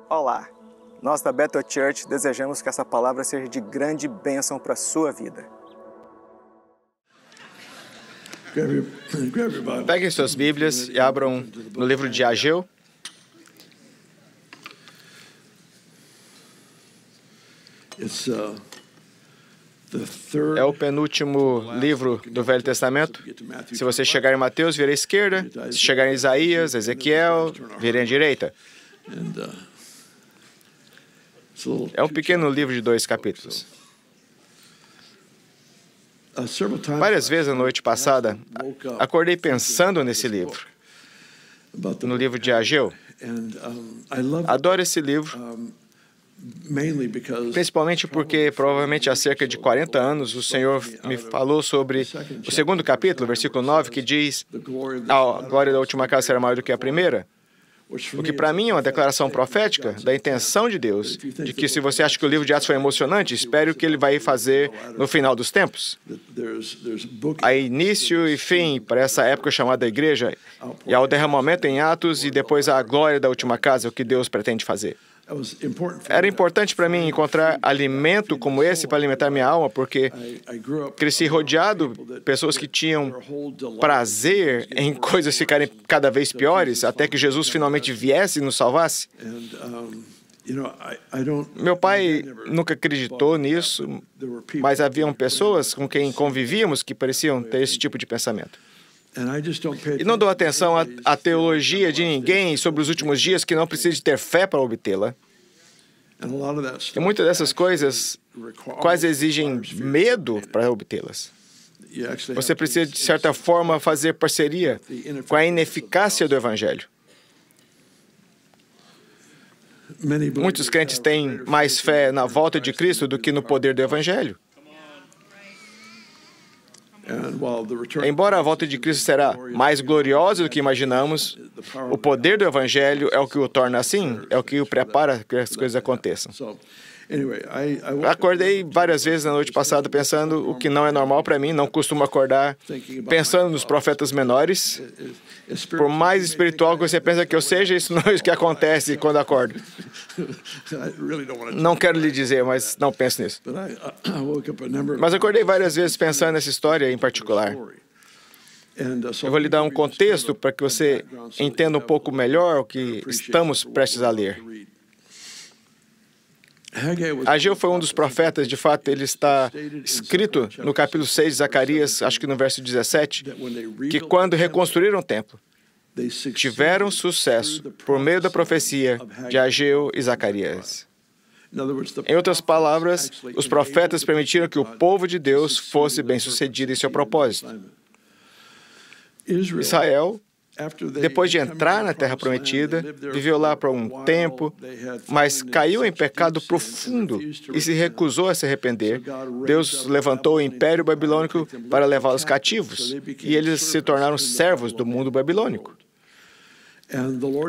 Olá, nós da Bethel Church desejamos que essa palavra seja de grande bênção para a sua vida. Peguem suas Bíblias e abram no livro de Ageu. É o penúltimo livro do Velho Testamento. Se você chegar em Mateus, vire à esquerda. Se chegar em Isaías, Ezequiel, vire à direita. É um pequeno livro de 2 capítulos. Várias vezes na noite passada, acordei pensando nesse livro, no livro de Ageu. Adoro esse livro, principalmente porque, provavelmente há cerca de 40 anos, o Senhor me falou sobre o 2º capítulo, versículo 9, que diz: a glória da última casa será maior do que a primeira. O que para mim é uma declaração profética da intenção de Deus, de que se você acha que o livro de Atos foi emocionante, espere o que ele vai fazer no final dos tempos. Há início e fim para essa época chamada igreja, e há o derramamento em Atos e depois a glória da última casa, o que Deus pretende fazer. Era importante para mim encontrar alimento como esse para alimentar minha alma, porque cresci rodeado de pessoas que tinham prazer em coisas ficarem cada vez piores, até que Jesus finalmente viesse e nos salvasse. Meu pai nunca acreditou nisso, mas haviam pessoas com quem convivíamos que pareciam ter esse tipo de pensamento. E não dou atenção à teologia de ninguém sobre os últimos dias que não precisa de ter fé para obtê-la. E muitas dessas coisas quase exigem medo para obtê-las. Você precisa, de certa forma, fazer parceria com a ineficácia do Evangelho. Muitos crentes têm mais fé na volta de Cristo do que no poder do Evangelho. Embora a volta de Cristo será mais gloriosa do que imaginamos, o poder do Evangelho é o que o torna assim, é o que o prepara para que as coisas aconteçam. Acordei várias vezes na noite passada pensando o que não é normal para mim, não costumo acordar pensando nos profetas menores. Por mais espiritual que você pensa que eu seja, isso não é o que acontece quando acordo. Não quero lhe dizer, mas não penso nisso. Mas acordei várias vezes pensando nessa história em particular. Eu vou lhe dar um contexto para que você entenda um pouco melhor o que estamos prestes a ler. Ageu foi um dos profetas, de fato, ele está escrito no capítulo 6 de Zacarias, acho que no verso 17, que quando reconstruíram o templo, tiveram sucesso por meio da profecia de Ageu e Zacarias. Em outras palavras, os profetas permitiram que o povo de Deus fosse bem-sucedido em seu propósito. Israel, depois de entrar na Terra Prometida, viveu lá por um tempo, mas caiu em pecado profundo e se recusou a se arrepender. Deus levantou o Império Babilônico para levá-los cativos, e eles se tornaram servos do mundo babilônico.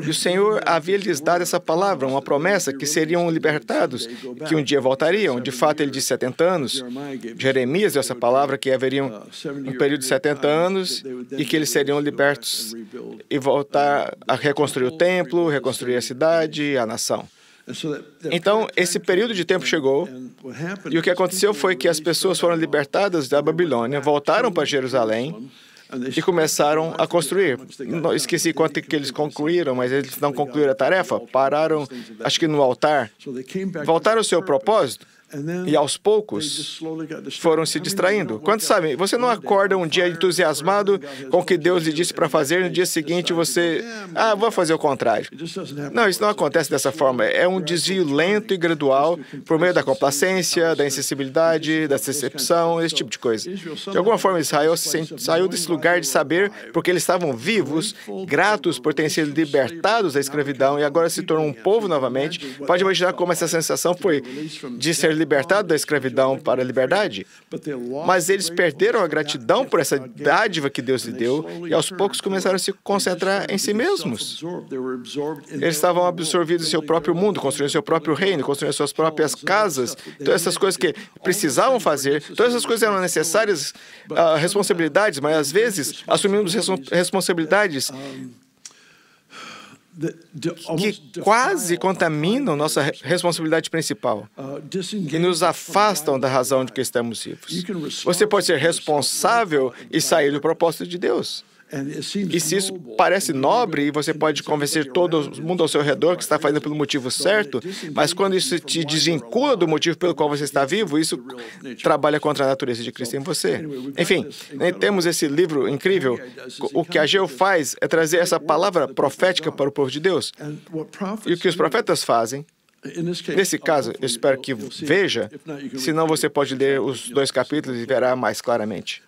E o Senhor havia lhes dado essa palavra, uma promessa que seriam libertados, que um dia voltariam. De fato, ele disse 70 anos. Jeremias deu essa palavra, que haveriam um período de 70 anos e que eles seriam libertos e voltar a reconstruir o templo, reconstruir a cidade, a nação. Então, esse período de tempo chegou, e o que aconteceu foi que as pessoas foram libertadas da Babilônia, voltaram para Jerusalém, e começaram a construir. Não, esqueci quanto que eles concluíram, mas eles não concluíram a tarefa. Pararam, acho que no altar. Voltaram ao seu propósito e, aos poucos, foram se distraindo. Quantos sabem? Você não acorda um dia entusiasmado com o que Deus lhe disse para fazer, no dia seguinte você... vou fazer o contrário. Não, isso não acontece dessa forma. É um desvio lento e gradual por meio da complacência, da insensibilidade, da decepção, esse tipo de coisa. De alguma forma, Israel saiu desse lugar de saber porque eles estavam vivos, gratos por terem sido libertados da escravidão e agora se tornou um povo novamente. Pode imaginar como essa sensação foi de ser libertado da escravidão para a liberdade, mas eles perderam a gratidão por essa dádiva que Deus lhe deu e aos poucos começaram a se concentrar em si mesmos. Eles estavam absorvidos em seu próprio mundo, construindo seu próprio reino, construindo suas próprias casas, todas essas coisas que precisavam fazer, todas essas coisas eram necessárias, responsabilidades, mas às vezes assumimos responsabilidades que quase contaminam nossa responsabilidade principal, que nos afastam da razão de que estamos vivos. Você pode ser responsável e sair do propósito de Deus. E se isso parece nobre e você pode convencer todo mundo ao seu redor que está fazendo pelo motivo certo, mas quando isso te desvincula do motivo pelo qual você está vivo, isso trabalha contra a natureza de Cristo em você. Enfim, temos esse livro incrível. O que Ageu faz é trazer essa palavra profética para o povo de Deus. E o que os profetas fazem, nesse caso, eu espero que veja, senão você pode ler os 2 capítulos e verá mais claramente.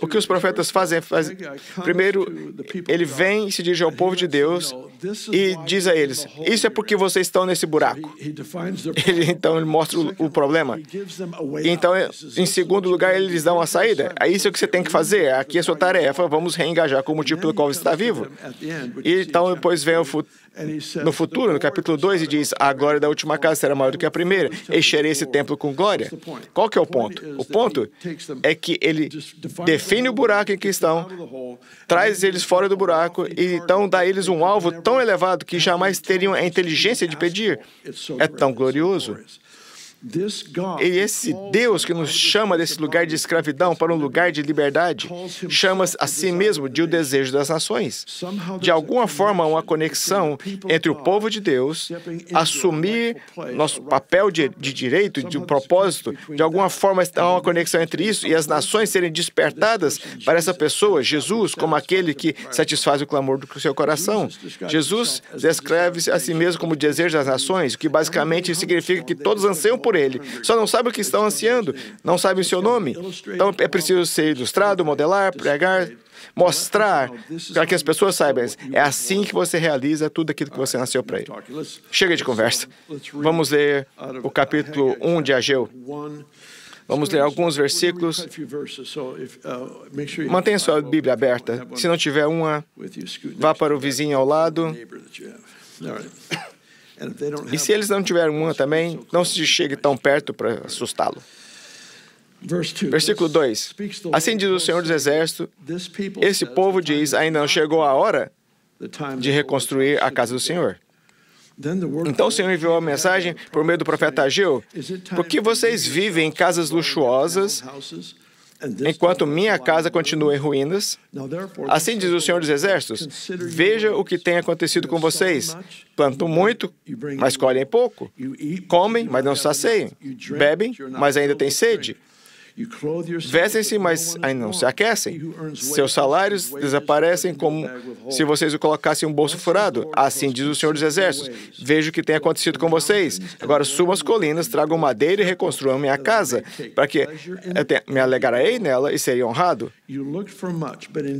O que os profetas fazem, primeiro, ele vem e se dirige ao povo de Deus e diz a eles, isso é porque vocês estão nesse buraco. Então, ele mostra o problema. Então, em segundo lugar, ele lhes dá uma saída. É isso que você tem que fazer, aqui é a sua tarefa, vamos reengajar com o motivo pelo qual você está vivo. E então, depois vem no futuro, no capítulo 2, e diz, a glória da última casa será maior do que a primeira, encherei esse templo com glória. Qual que é o ponto? O ponto é que ele define o buraco em que estão, traz eles fora do buraco e então dá a eles um alvo tão elevado que jamais teriam a inteligência de pedir. É tão glorioso. E esse Deus que nos chama desse lugar de escravidão para um lugar de liberdade, chama a si mesmo de o desejo das nações. De alguma forma, uma conexão entre o povo de Deus, assumir nosso papel de direito, de um propósito, de alguma forma há uma conexão entre isso e as nações serem despertadas para essa pessoa, Jesus, como aquele que satisfaz o clamor do seu coração. Jesus descreve a si mesmo como o desejo das nações, o que basicamente significa que todos anseiam por ele. Só não sabem o que estão ansiando, não sabem o seu nome. Então é preciso ser ilustrado, modelar, pregar, mostrar para que as pessoas saibam. É assim que você realiza tudo aquilo que você nasceu para ele. Chega de conversa. Vamos ler o capítulo 1 de Ageu. Vamos ler alguns versículos. Mantenha sua Bíblia aberta. Se não tiver uma, vá para o vizinho ao lado. E se eles não tiverem uma também, não se chegue tão perto para assustá-lo. Versículo 2. Assim diz o Senhor dos Exércitos, esse povo diz, ainda não chegou a hora de reconstruir a casa do Senhor. Então o Senhor enviou a mensagem por meio do profeta Ageu, porque vocês vivem em casas luxuosas, enquanto minha casa continua em ruínas. Assim diz o Senhor dos Exércitos, veja o que tem acontecido com vocês. Plantam muito, mas colhem pouco. Comem, mas não saciam. Bebem, mas ainda têm sede. Vestem-se, mas ainda não se aquecem. Seus salários desaparecem como se vocês o colocassem em um bolso furado. Assim diz o Senhor dos Exércitos. Veja o que tem acontecido com vocês. Agora subam as colinas, tragam madeira e reconstruam minha casa, para que me alegrarei nela e serei honrado.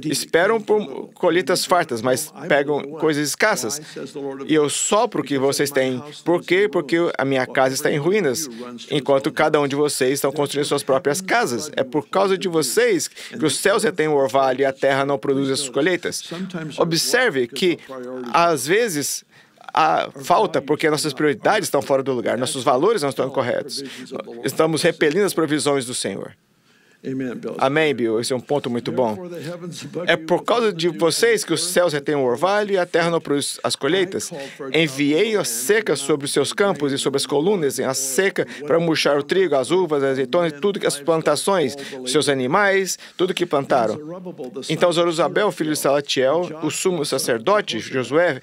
Esperam por colheitas fartas, mas pegam coisas escassas. E eu sopro o que vocês têm. Por quê? Porque a minha casa está em ruínas, enquanto cada um de vocês estão construindo suas próprias casas. É por causa de vocês que os céus retêm o orvalho e a terra não produz as suas colheitas. Observe que, às vezes, há falta porque nossas prioridades estão fora do lugar, nossos valores não estão corretos. Estamos repelindo as provisões do Senhor. Amém, Bill. Esse é um ponto muito bom. É por causa de vocês que os céus retêm o orvalho e a terra não produz as colheitas. Enviei a seca sobre os seus campos e sobre as colunas, a seca para murchar o trigo, as uvas, as azeitonas, tudo que as plantações, os seus animais, tudo que plantaram. Então Zorobabel, filho de Salatiel, o sumo sacerdote, Josué,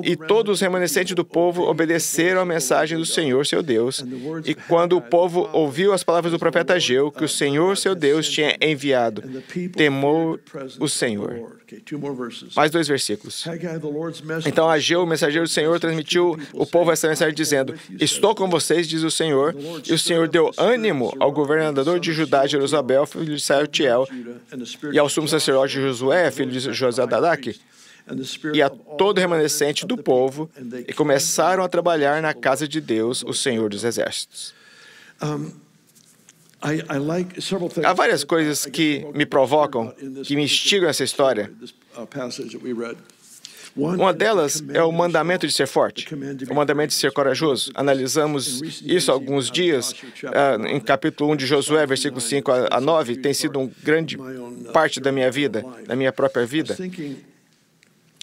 e todos os remanescentes do povo obedeceram à mensagem do Senhor, seu Deus. E quando o povo ouviu as palavras do profeta Ageu, que o Senhor, seu Deus, tinha enviado, temou o Senhor. Mais 2 versículos. Então Ageu, o mensageiro do Senhor, transmitiu ao povo essa mensagem dizendo, estou com vocês, diz o Senhor, e o Senhor deu ânimo ao governador de Judá, Zorobabel, filho de Salatiel, e ao sumo sacerdote Josué, filho de Josadaque, e a todo remanescente do povo, e começaram a trabalhar na casa de Deus, o Senhor dos Exércitos. Há várias coisas que me provocam, que me instigam essa história. Uma delas é o mandamento de ser forte, o mandamento de ser corajoso. Analisamos isso há alguns dias, em capítulo 1 de Josué, versículos 5 a 9, tem sido uma grande parte da minha vida, da minha própria vida.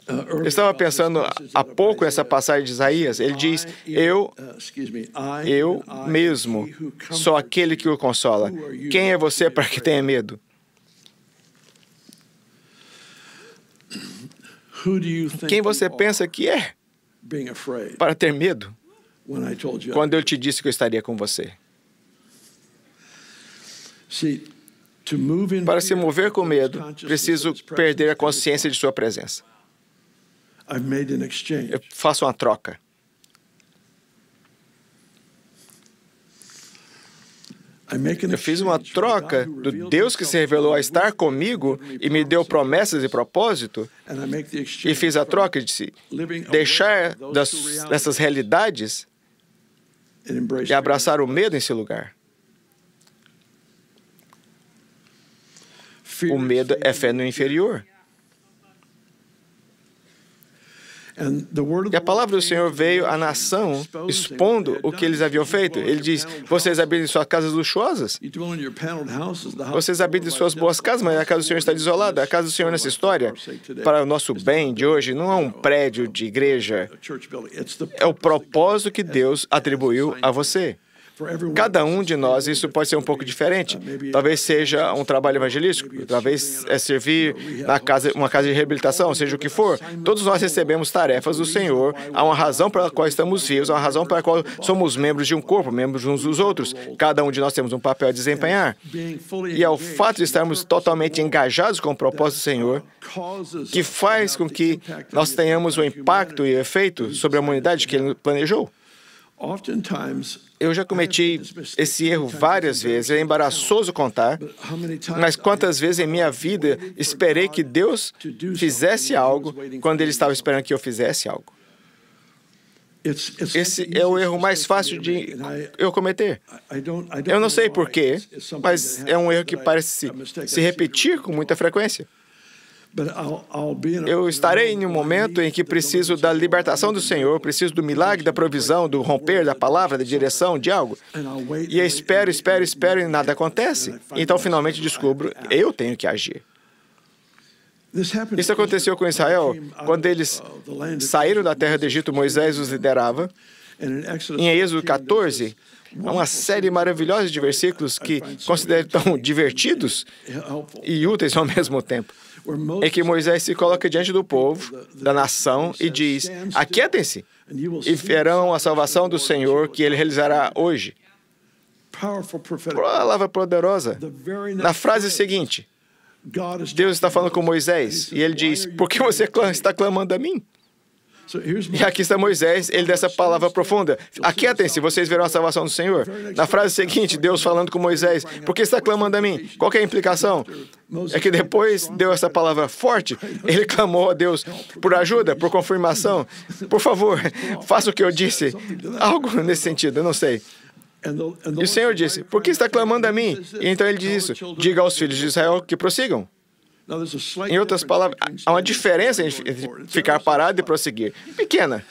Eu estava pensando há pouco nessa passagem de Isaías. Ele diz, eu mesmo sou aquele que o consola. Quem é você para que tenha medo? Quem você pensa que é para ter medo? Quando eu te disse que eu estaria com você. Para se mover com medo, preciso perder a consciência de sua presença. Eu faço uma troca. Eu fiz uma troca do Deus que se revelou a estar comigo e me deu promessas e propósito, e fiz a troca de deixar dessas realidades e abraçar o medo nesse lugar. O medo é fé no inferior. E a palavra do Senhor veio à nação expondo o que eles haviam feito. Ele diz, vocês habitam em suas casas luxuosas. Vocês habitam em suas boas casas, mas a casa do Senhor está desolada. A casa do Senhor nessa história, para o nosso bem de hoje, não é um prédio de igreja. É o propósito que Deus atribuiu a você. Cada um de nós, isso pode ser um pouco diferente. Talvez seja um trabalho evangelístico, talvez é servir uma casa de reabilitação, seja o que for. Todos nós recebemos tarefas do Senhor. Há uma razão pela qual estamos vivos, há uma razão pela qual somos membros de um corpo, membros uns dos outros. Cada um de nós temos um papel a desempenhar. E é o fato de estarmos totalmente engajados com o propósito do Senhor que faz com que nós tenhamos o impacto e o efeito sobre a humanidade que Ele planejou. Eu já cometi esse erro várias vezes, é embaraçoso contar, mas quantas vezes em minha vida esperei que Deus fizesse algo quando Ele estava esperando que eu fizesse algo. Esse é o erro mais fácil de eu cometer. Eu não sei porquê, mas é um erro que parece se repetir com muita frequência. Eu estarei em um momento em que preciso da libertação do Senhor, preciso do milagre, da provisão, do romper, da palavra, da direção, de algo. E eu espero e nada acontece. Então, finalmente descubro, eu tenho que agir. Isso aconteceu com Israel, quando eles saíram da terra do Egito, Moisés os liderava. Em Êxodo 14, há uma série maravilhosa de versículos que considero tão divertidos e úteis ao mesmo tempo. É que Moisés se coloca diante do povo, da nação, e diz, aquietem-se, e verão a salvação do Senhor que Ele realizará hoje. Palavra poderosa. Na frase seguinte, Deus está falando com Moisés, e Ele diz, por que você está clamando a mim? E aqui está Moisés, ele dessa palavra profunda. Aquietem-se, vocês verão a salvação do Senhor. Na frase seguinte, Deus falando com Moisés, por que está clamando a mim? Qual que é a implicação? É que depois deu essa palavra forte, ele clamou a Deus por ajuda, por confirmação. Por favor, faça o que eu disse. Algo nesse sentido, eu não sei. E o Senhor disse, por que está clamando a mim? E então ele diz isso, diga aos filhos de Israel que prossigam. Em outras palavras, há uma diferença entre ficar parado e prosseguir. Pequena.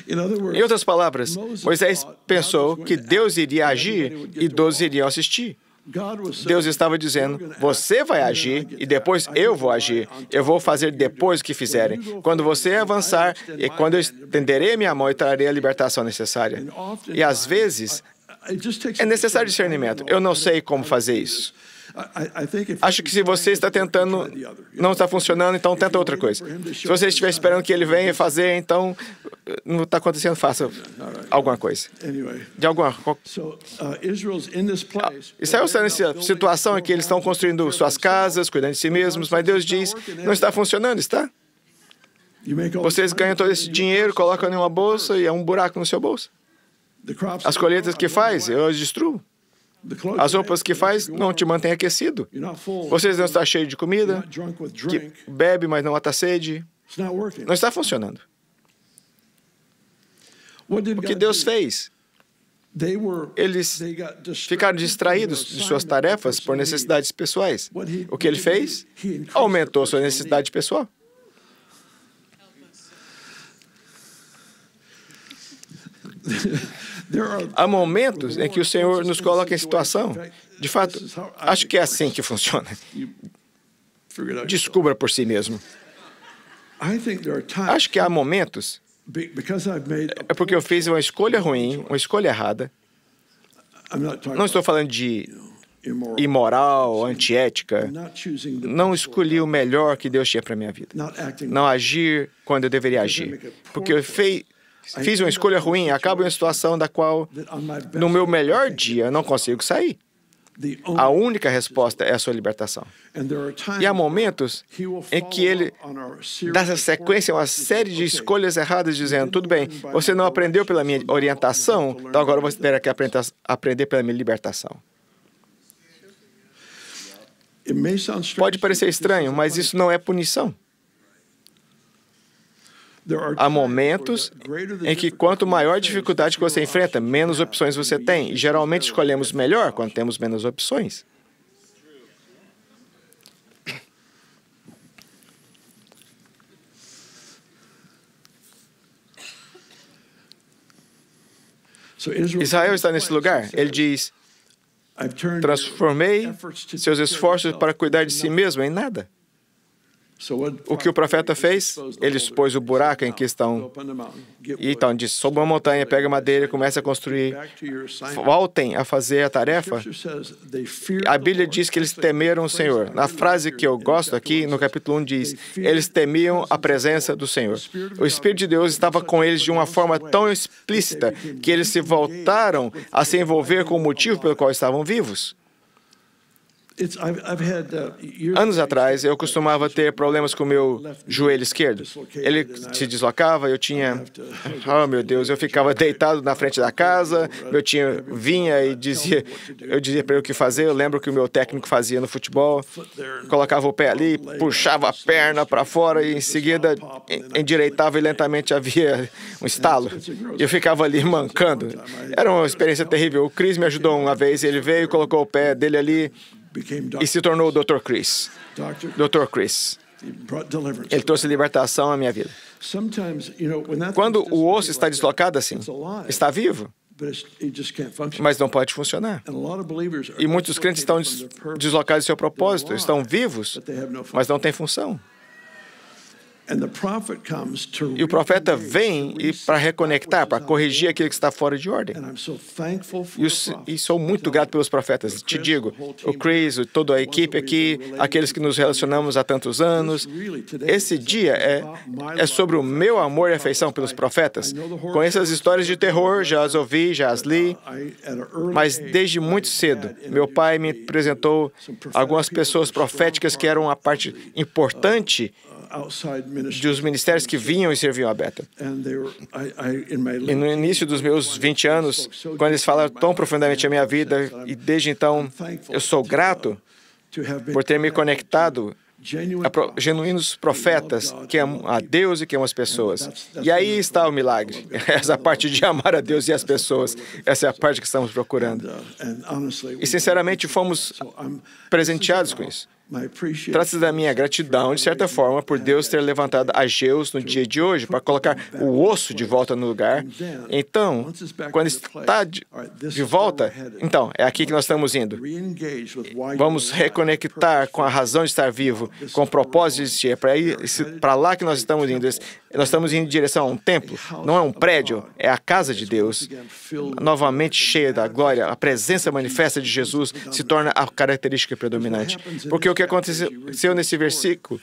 Em outras palavras, Moisés pensou que Deus iria agir e 12 iriam assistir. Deus estava dizendo, você vai agir e depois eu vou agir. Eu vou fazer depois o que fizerem. Quando você avançar, e quando eu estenderei a minha mão e trarei a libertação necessária. E às vezes, é necessário discernimento. Eu não sei como fazer isso. Acho que se você está tentando, não está funcionando, então tenta outra coisa. Se você estiver esperando que ele venha fazer, então não está acontecendo, faça alguma coisa. De alguma... Israel está nessa situação em que eles estão construindo suas casas, cuidando de si mesmos, mas Deus diz, não está funcionando, está? Vocês ganham todo esse dinheiro, colocam em uma bolsa e é um buraco no seu bolso. As colheitas que faz, eu as destruo. As roupas que faz não te mantêm aquecido. Vocês não estão cheios de comida, que bebe, mas não mata a sede. Não está funcionando. O que Deus fez? Eles ficaram distraídos de suas tarefas por necessidades pessoais. O que Ele fez? Aumentou sua necessidade pessoal. Há momentos em que o Senhor nos coloca em situação. De fato, acho que é assim que funciona. Descubra por si mesmo. Acho que há momentos, é porque eu fiz uma escolha ruim, uma escolha errada. Não estou falando de imoral, antiética. Não escolhi o melhor que Deus tinha para a minha vida. Não agir quando eu deveria agir. Porque eu fiz uma escolha ruim, acabo em uma situação da qual, no meu melhor dia, não consigo sair. A única resposta é a sua libertação. E há momentos em que ele dá essa sequência, uma série de escolhas erradas, dizendo, tudo bem, você não aprendeu pela minha orientação, então agora você terá que aprender pela minha libertação. Pode parecer estranho, mas isso não é punição. Há momentos em que quanto maior a dificuldade que você enfrenta, menos opções você tem. E geralmente escolhemos melhor quando temos menos opções. Israel está nesse lugar. Ele diz, transformei seus esforços para cuidar de si mesmo em nada. O que o profeta fez? Ele expôs o buraco em que estão. E então disse, sobe uma montanha, pega madeira e começa a construir. Voltem a fazer a tarefa. A Bíblia diz que eles temeram o Senhor. Na frase que eu gosto aqui, no capítulo 1, diz, eles temiam a presença do Senhor. O Espírito de Deus estava com eles de uma forma tão explícita que eles se voltaram a se envolver com o motivo pelo qual estavam vivos. Anos atrás, eu costumava ter problemas com o meu joelho esquerdo. Ele se deslocava, eu tinha... Oh, meu Deus, eu ficava deitado na frente da casa, meu tio vinha e dizia... Eu dizia para ele o que fazer, eu lembro que o meu técnico fazia no futebol. Colocava o pé ali, puxava a perna para fora e em seguida endireitava e lentamente havia um estalo. E eu ficava ali mancando. Era uma experiência terrível. O Chris me ajudou uma vez, ele veio e colocou o pé dele ali e se tornou o Dr. Chris. Dr. Chris. Ele trouxe libertação à minha vida. Quando o osso está deslocado assim, está vivo, mas não pode funcionar. E muitos crentes estão deslocados do seu propósito, estão vivos, mas não têm função. E o profeta vem para reconectar, para corrigir aquilo que está fora de ordem. E sou muito grato pelos profetas. Te digo, o Chris, toda a equipe aqui, aqueles que nos relacionamos há tantos anos. Esse dia é sobre o meu amor e afeição pelos profetas. Conheço as histórias de terror, já as ouvi, já as li, mas desde muito cedo, meu pai me apresentou algumas pessoas proféticas que eram a parte importante dos ministérios que vinham e serviam a Bethel. E no início dos meus 20 anos, quando eles falaram tão profundamente a minha vida, e desde então eu sou grato por ter me conectado a genuínos profetas que amam a Deus e que amam as pessoas. E aí está o milagre. Essa parte de amar a Deus e as pessoas. Essa é a parte que estamos procurando. E sinceramente fomos presenteados com isso. Trata-se da minha gratidão, de certa forma, por Deus ter levantado Ageus no dia de hoje para colocar o osso de volta no lugar. Então, quando está de volta, então, é aqui que nós estamos indo. Vamos reconectar com a razão de estar vivo, com o propósito de existir. É para lá que nós estamos indo. Nós estamos indo em direção a um templo, não é um prédio, é a casa de Deus, novamente cheia da glória. A presença manifesta de Jesus se torna a característica predominante. Porque o que aconteceu nesse versículo,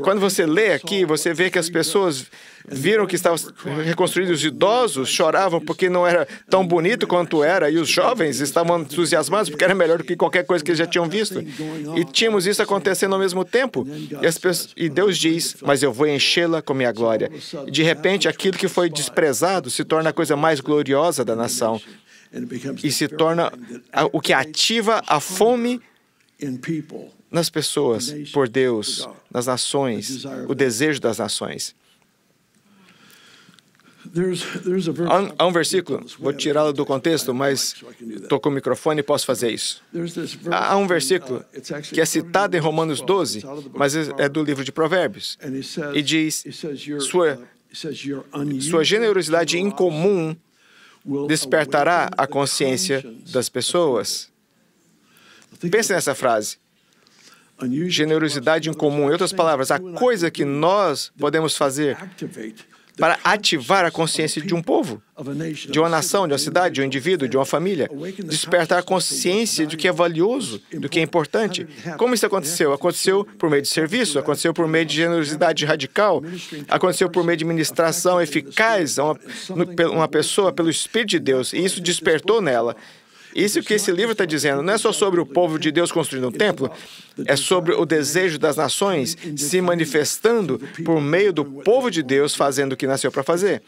quando você lê aqui, você vê que as pessoas viram que estavam reconstruídos, os idosos choravam porque não era tão bonito quanto era, e os jovens estavam entusiasmados porque era melhor do que qualquer coisa que eles já tinham visto. E tínhamos isso acontecendo ao mesmo tempo. E Deus diz, mas eu vou enchê-la com minha glória. E de repente, aquilo que foi desprezado se torna a coisa mais gloriosa da nação. E se torna o que ativa a fome nas pessoas, por Deus, nas nações, o desejo das nações. Há um versículo, vou tirá-lo do contexto, mas estou com o microfone e posso fazer isso. Há um versículo que é citado em Romanos 12, mas é do livro de Provérbios, e diz, sua generosidade incomum despertará a consciência das pessoas. Pense nessa frase. generosidade incomum. Em outras palavras, a coisa que nós podemos fazer para ativar a consciência de um povo, de uma nação, de uma cidade, de um indivíduo, de uma família. Despertar a consciência do que é valioso, do que é importante. Como isso aconteceu? Aconteceu por meio de serviço, aconteceu por meio de generosidade radical, aconteceu por meio de ministração eficaz a uma pessoa pelo Espírito de Deus, e isso despertou nela. Isso que esse livro está dizendo não é só sobre o povo de Deus construindo um templo, é sobre o desejo das nações se manifestando por meio do povo de Deus fazendo o que nasceu para fazer.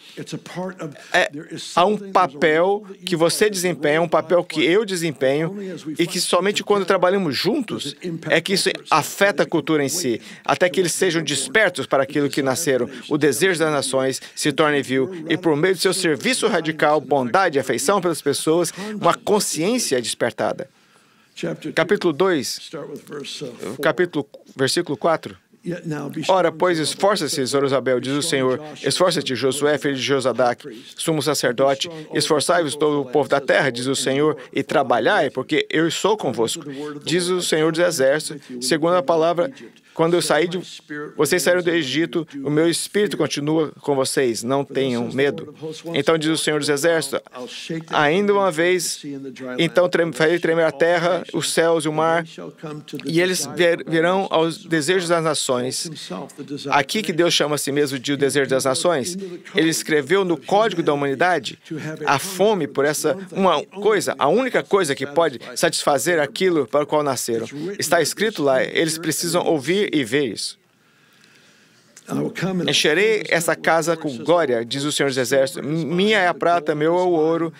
Há um papel que você desempenha, um papel que eu desempenho, e que somente quando trabalhamos juntos é que isso afeta a cultura em si, até que eles sejam despertos para aquilo que nasceram. O desejo das nações se torne vil, e por meio do seu serviço radical, bondade e afeição pelas pessoas, uma consciência é despertada. Capítulo 2, versículo 4. Ora, pois, esforça-se, Zorobabel, diz o Senhor, esforça-te, Josué, filho de Josadaque, sumo sacerdote, esforçai-vos todo o povo da terra, diz o Senhor, e trabalhai, porque eu sou convosco, diz o Senhor dos Exércitos, segundo a palavra. Quando eu saí vocês saíram do Egito, o meu espírito continua com vocês, não tenham medo. Então diz o Senhor dos Exércitos, ainda uma vez, então farei tremer a terra, os céus e o mar, e eles virão aos desejos das nações. Aqui que Deus chama a si mesmo de o desejo das nações, Ele escreveu no código da humanidade a fome por essa uma coisa, a única coisa que pode satisfazer aquilo para o qual nasceram. Está escrito lá, eles precisam ouvir e ver isso. Encherei essa casa com glória, diz o Senhor dos Exércitos. Minha é a prata, meu é o ouro,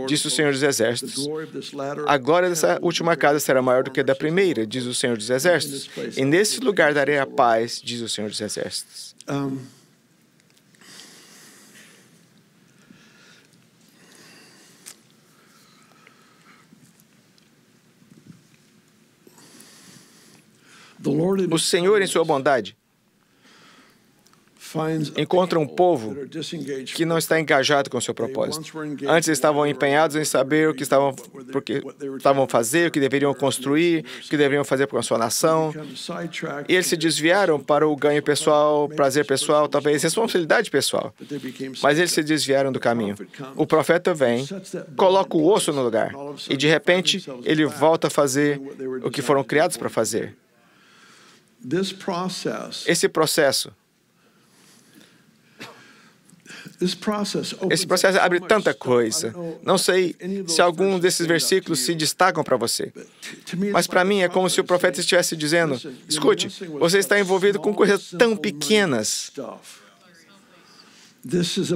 diz o Senhor dos Exércitos. A glória dessa última casa será maior do que a da primeira, diz o Senhor dos Exércitos. E nesse lugar darei a paz, diz o Senhor dos Exércitos. O Senhor, em sua bondade, encontra um povo que não está engajado com o seu propósito. Antes estavam empenhados em saber o que estavam fazer, o que deveriam construir, o que deveriam fazer com a sua nação. E eles se desviaram para o ganho pessoal, prazer pessoal, talvez responsabilidade pessoal. Mas eles se desviaram do caminho. O profeta vem, coloca o osso no lugar, e de repente ele volta a fazer o que foram criados para fazer. Esse processo abre tanta coisa. Não sei se algum desses versículos se destacam para você. Mas para mim é como se o profeta estivesse dizendo, escute, você está envolvido com coisas tão pequenas.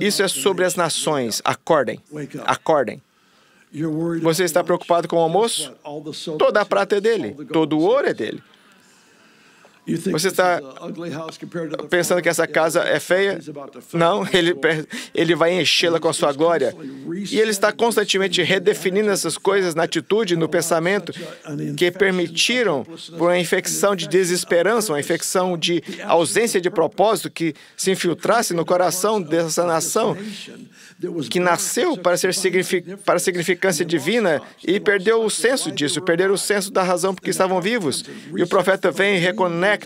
Isso é sobre as nações. Acordem. Acordem. Você está preocupado com o almoço? Toda a prata é dele. Todo o ouro é dele. Você está pensando que essa casa é feia? Não, ele vai enchê-la com a sua glória. E ele está constantemente redefinindo essas coisas na atitude, no pensamento, que permitiram, por uma infecção de desesperança, uma infecção de ausência de propósito, que se infiltrasse no coração dessa nação, que nasceu para a significância divina e perdeu o senso disso, perderam o senso da razão porque estavam vivos. E o profeta vem e reconecta,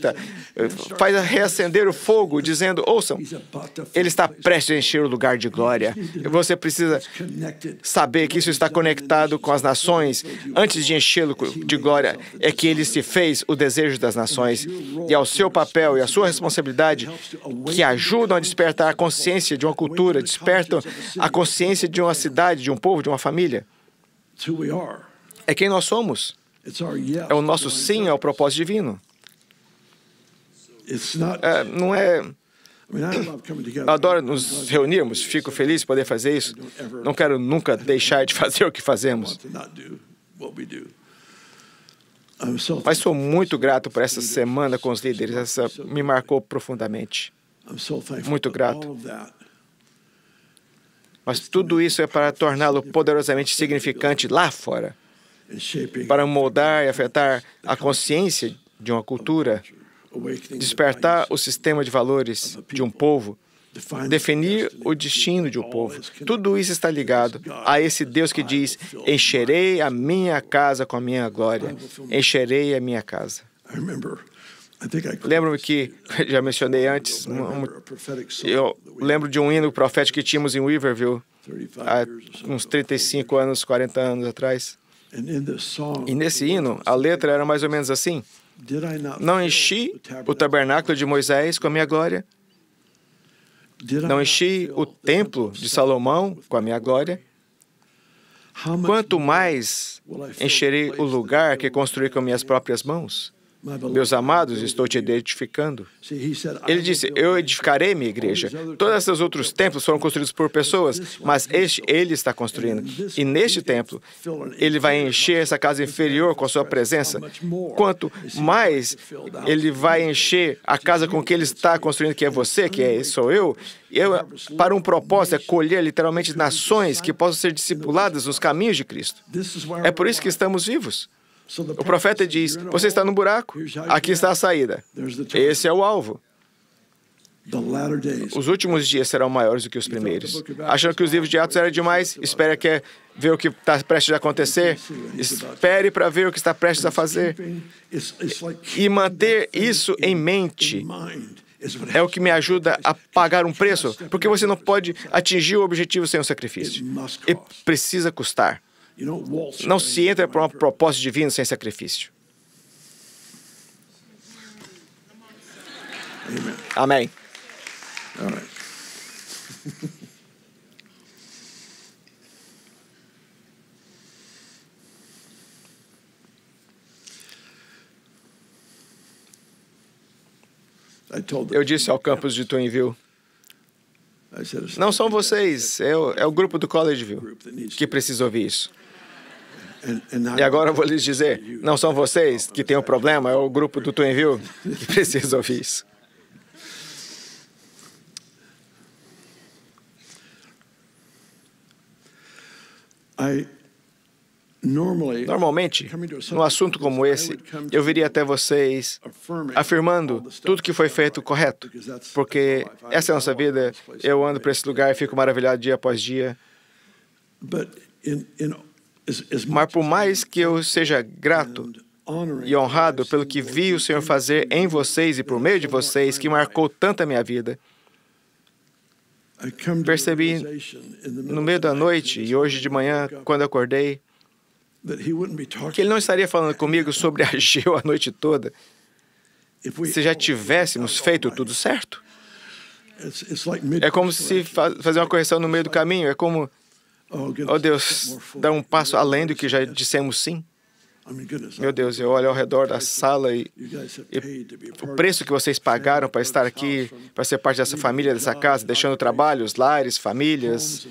faz reacender o fogo, dizendo, ouçam, ele está prestes a encher o lugar de glória. E você precisa saber que isso está conectado com as nações. Antes de enchê-lo de glória, é que ele se fez o desejo das nações. E ao seu papel e à sua responsabilidade, que ajudam a despertar a consciência de uma cultura, despertam a consciência de uma cidade, de um povo, de uma família. É quem nós somos. É o nosso sim ao propósito divino. Não é... Eu adoro nos reunirmos, fico feliz de poder fazer isso. Não quero nunca deixar de fazer o que fazemos. Mas sou muito grato por essa semana com os líderes. Essa me marcou profundamente. Muito grato. Mas tudo isso é para torná-lo poderosamente significante lá fora, para moldar e afetar a consciência de uma cultura, despertar o sistema de valores de um povo, definir o destino de um povo. Tudo isso está ligado a esse Deus que diz, encherei a minha casa com a minha glória, encherei a minha casa. Lembro-me que, já mencionei antes, eu lembro de um hino profético que tínhamos em Weaverville, há uns 35 anos, 40 anos atrás. E nesse hino, a letra era mais ou menos assim: não enchi o tabernáculo de Moisés com a minha glória, não enchi o templo de Salomão com a minha glória, quanto mais encherei o lugar que construí com minhas próprias mãos. Meus amados, estou te edificando. Ele disse, eu edificarei minha igreja. Todos esses outros templos foram construídos por pessoas, mas este ele está construindo. E neste templo, ele vai encher essa casa inferior com a sua presença. Quanto mais ele vai encher a casa com que ele está construindo, que é você, sou eu, para um propósito, é colher literalmente nações que possam ser discipuladas nos caminhos de Cristo. É por isso que estamos vivos. O profeta diz, você está no buraco, aqui está a saída. Esse é o alvo. Os últimos dias serão maiores do que os primeiros. Achando que os livros de Atos eram demais? Espere ver o que está prestes a acontecer. Espere para ver o que está prestes a fazer. E manter isso em mente é o que me ajuda a pagar um preço, porque você não pode atingir o objetivo sem um sacrifício. E precisa custar. Não se entra para um propósito divino sem sacrifício. Amém. Eu disse ao campus de Twinville, não são vocês, é o grupo do Collegeville que precisa ouvir isso. E agora eu vou lhes dizer, não são vocês que têm o problema, é o grupo do Twinville que precisa ouvir isso. Normalmente, num assunto como esse, eu viria até vocês afirmando tudo que foi feito correto, porque essa é a nossa vida, eu ando para esse lugar e fico maravilhado dia após dia. Mas por mais que eu seja grato e honrado pelo que vi o Senhor fazer em vocês e por meio de vocês, que marcou tanto a minha vida, percebi no meio da noite e hoje de manhã, quando acordei, que Ele não estaria falando comigo sobre Ageu a noite toda se já tivéssemos feito tudo certo. É como se fazer uma correção no meio do caminho, é como, oh Deus, dar um passo além do que já dissemos sim. Meu Deus, eu olho ao redor da sala e o preço que vocês pagaram para estar aqui, para ser parte dessa família, dessa casa, deixando trabalhos, lares, famílias,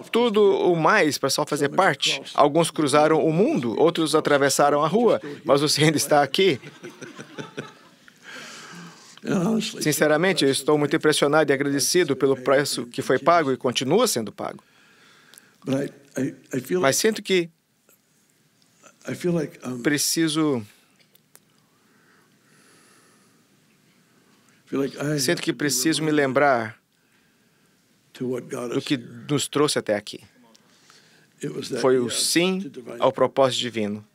tudo o mais para só fazer parte. Alguns cruzaram o mundo, outros atravessaram a rua, mas você ainda está aqui. Sinceramente, eu estou muito impressionado e agradecido pelo preço que foi pago e continua sendo pago. Mas sinto que preciso me lembrar do que nos trouxe até aqui. Foi o sim ao propósito divino.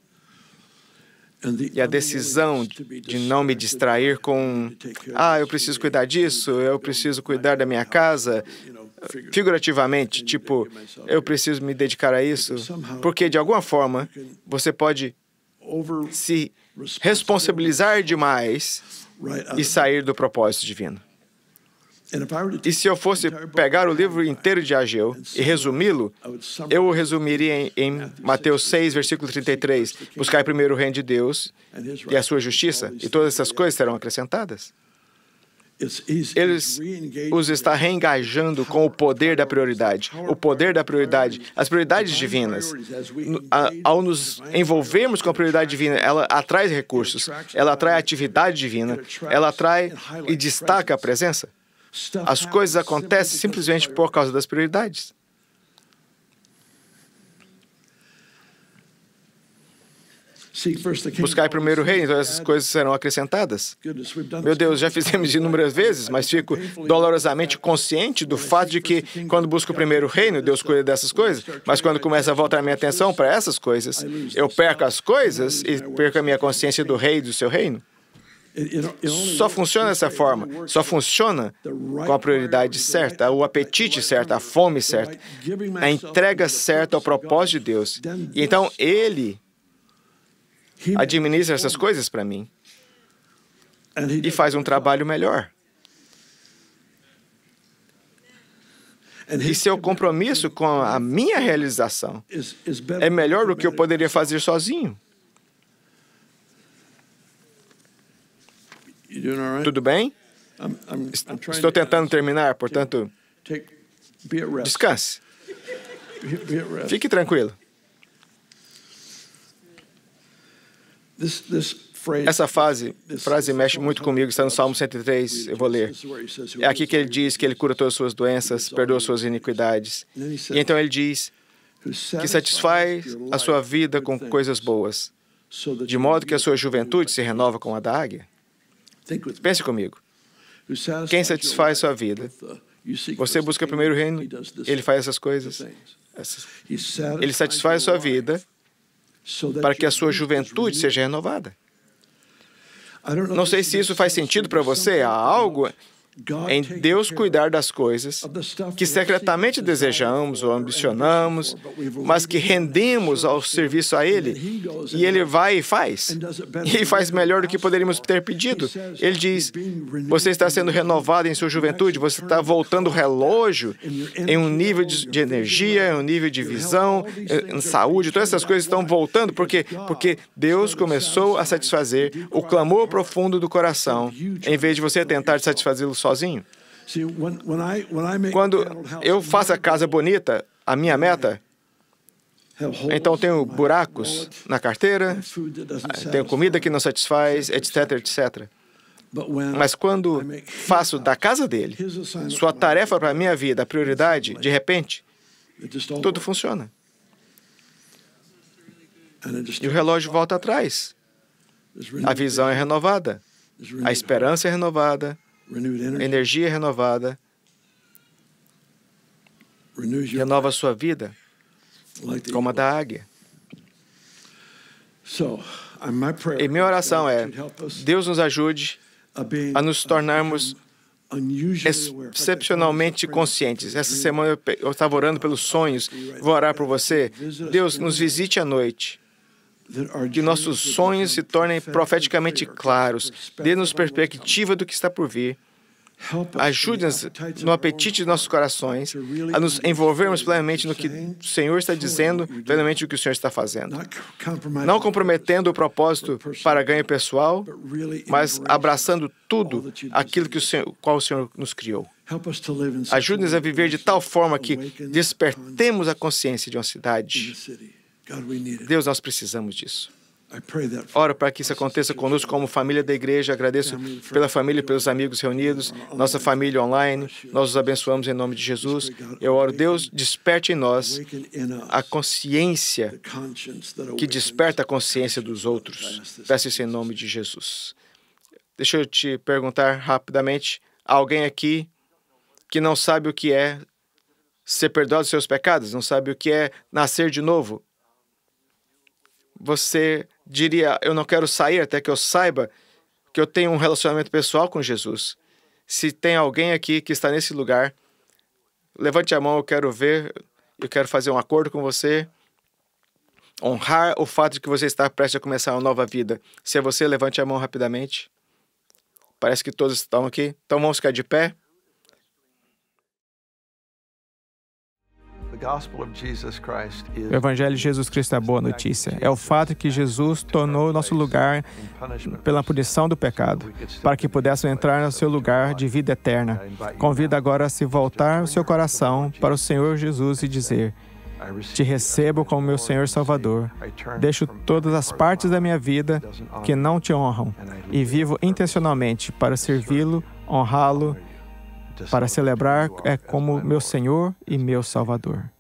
E a decisão de não me distrair com, eu preciso cuidar disso, eu preciso cuidar da minha casa, figurativamente, tipo, eu preciso me dedicar a isso, porque de alguma forma você pode se responsabilizar demais e sair do propósito divino. E se eu fosse pegar o livro inteiro de Ageu e resumi-lo, eu o resumiria em Mateus 6, versículo 33. Buscai primeiro o reino de Deus e a sua justiça, e todas essas coisas serão acrescentadas. Ele os está reengajando com o poder da prioridade. O poder da prioridade, as prioridades divinas. Ao nos envolvermos com a prioridade divina, ela atrai recursos, ela atrai atividade divina, ela atrai e destaca a presença. As coisas acontecem simplesmente por causa das prioridades. Buscai primeiro o reino, então essas coisas serão acrescentadas. Meu Deus, já fizemos inúmeras vezes, mas fico dolorosamente consciente do fato de que, quando busco primeiro o reino, Deus cuida dessas coisas, mas quando começa a voltar a minha atenção para essas coisas, eu perco as coisas e perco a minha consciência do rei e do seu reino. Só funciona dessa forma, só funciona com a prioridade certa, o apetite certo, a fome certa, a entrega certa ao propósito de Deus. E então Ele administra essas coisas para mim e faz um trabalho melhor. E seu compromisso com a minha realização é melhor do que eu poderia fazer sozinho. Tudo bem? Estou tentando terminar, portanto, descanse. Fique tranquilo. Essa frase mexe muito comigo, está no Salmo 103, eu vou ler. É aqui que ele diz que ele cura todas as suas doenças, perdoa suas iniquidades. E então ele diz que satisfaz a sua vida com coisas boas, de modo que a sua juventude se renova como a da águia. Pense comigo. Quem satisfaz sua vida? Você busca primeiro o reino, ele faz essas coisas. Ele satisfaz a sua vida para que a sua juventude seja renovada. Não sei se isso faz sentido para você. Há algo em Deus cuidar das coisas que secretamente desejamos ou ambicionamos, mas que rendemos ao serviço a Ele, e Ele vai e faz. E faz melhor do que poderíamos ter pedido. Ele diz, você está sendo renovado em sua juventude, você está voltando o relógio em um nível de energia, em um nível de visão, em saúde, todas essas coisas estão voltando, porque Deus começou a satisfazer o clamor profundo do coração, em vez de você tentar satisfazê-lo sozinho. Quando eu faço a casa bonita, a minha meta, então tenho buracos na carteira, tenho comida que não satisfaz, etc, etc. Mas quando faço da casa dele sua tarefa para a minha vida, a prioridade, de repente, tudo funciona. E o relógio volta atrás. A visão é renovada, a esperança é renovada, a energia é renovada, renova a sua vida como a da águia. E minha oração é, Deus nos ajude a nos tornarmos excepcionalmente conscientes. Essa semana eu estava orando pelos sonhos, vou orar por você. Deus, nos visite à noite. Que nossos sonhos se tornem profeticamente claros. Dê-nos perspectiva do que está por vir. Ajude-nos no apetite de nossos corações a nos envolvermos plenamente no que o Senhor está dizendo, plenamente no que o Senhor está fazendo. Não comprometendo o propósito para ganho pessoal, mas abraçando tudo aquilo que qual o Senhor nos criou. Ajude-nos a viver de tal forma que despertemos a consciência de uma cidade. Deus, nós precisamos disso. Oro para que isso aconteça conosco como família da igreja. Agradeço pela família e pelos amigos reunidos, nossa família online. Nós os abençoamos em nome de Jesus. Eu oro, Deus, desperte em nós a consciência que desperta a consciência dos outros. Peço isso em nome de Jesus. Deixa eu te perguntar rapidamente, há alguém aqui que não sabe o que é ser perdoado dos seus pecados? Não sabe o que é nascer de novo? Você diria, eu não quero sair até que eu saiba que eu tenho um relacionamento pessoal com Jesus. Se tem alguém aqui que está nesse lugar, levante a mão, eu quero ver, eu quero fazer um acordo com você, honrar o fato de que você está prestes a começar uma nova vida. Se é você, levante a mão rapidamente. Parece que todos estão aqui. Então vamos ficar de pé. O Evangelho de Jesus Cristo é a boa notícia. É o fato que Jesus tornou nosso lugar pela punição do pecado, para que pudéssemos entrar no seu lugar de vida eterna. Convido agora a se voltar o seu coração para o Senhor Jesus e dizer, te recebo como meu Senhor e Salvador. Deixo todas as partes da minha vida que não te honram e vivo intencionalmente para servi-lo, honrá-lo, para celebrar como meu Senhor e meu Salvador.